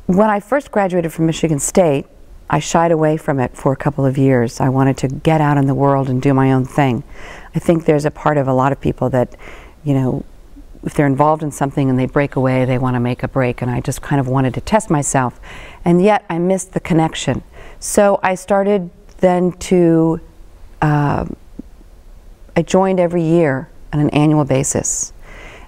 when I first graduated from Michigan State, I shied away from it for a couple of years. I wanted to get out in the world and do my own thing. I think there's a part of a lot of people that, you know, if they're involved in something and they break away, they want to make a break, and I just kind of wanted to test myself. And yet I missed the connection. So I started then to, I joined every year on an annual basis.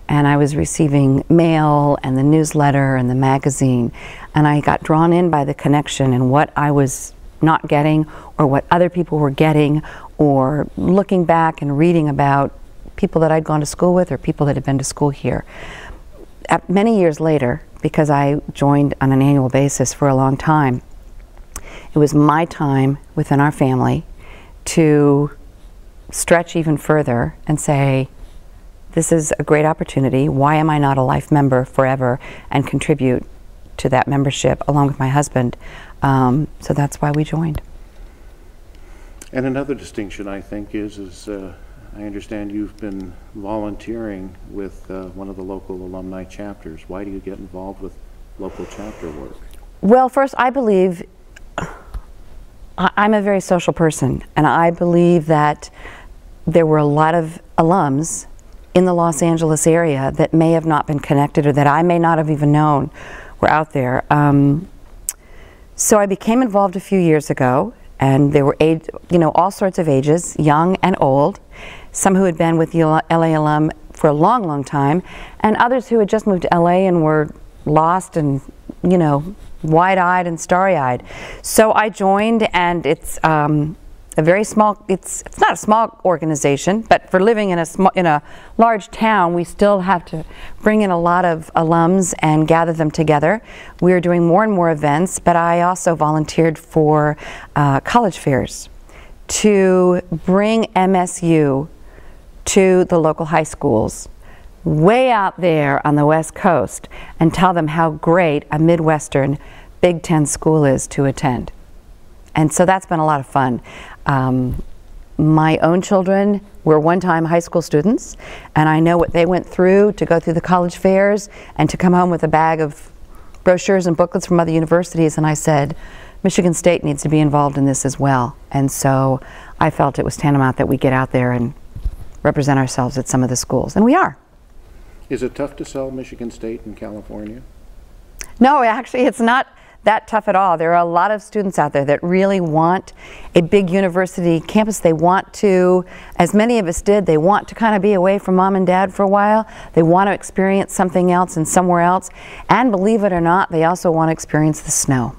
And I was receiving mail and the newsletter and the magazine, and I got drawn in by the connection and what I was not getting or what other people were getting, or looking back and reading about people that I'd gone to school with or people that had been to school here. Many years later, because I joined on an annual basis for a long time, it was my time within our family to stretch even further and say, this is a great opportunity. Why am I not a life member forever and contribute to that membership along with my husband? So that's why we joined. And another distinction, I think, is I understand you've been volunteering with one of the local alumni chapters. Why do you get involved with local chapter work? Well, first, I believe I'm a very social person, and I believe that there were a lot of alums in the Los Angeles area that may have not been connected, or that I may not have even known were out there. So I became involved a few years ago, and there were all sorts of ages, young and old, some who had been with the LA alum for a long, long time, and others who had just moved to LA and were lost and, you know, wide-eyed and starry-eyed. So I joined, and it's a very small, it's not a small organization, but for living in a large town, we still have to bring in a lot of alums and gather them together. We're doing more and more events, but I also volunteered for college fairs to bring MSU to the local high schools way out there on the West Coast and tell them how great a Midwestern Big Ten school is to attend. And so that's been a lot of fun. My own children were one-time high school students, and I know what they went through to go through the college fairs and to come home with a bag of brochures and booklets from other universities, and I said, Michigan State needs to be involved in this as well. And so I felt it was tantamount that we get out there and represent ourselves at some of the schools, and we are. Is it tough to sell Michigan State in California? No, actually it's not that tough at all. There are a lot of students out there that really want a big university campus. They want to, as many of us did, they want to kind of be away from mom and dad for a while. They want to experience something else and somewhere else. And believe it or not, they also want to experience the snow.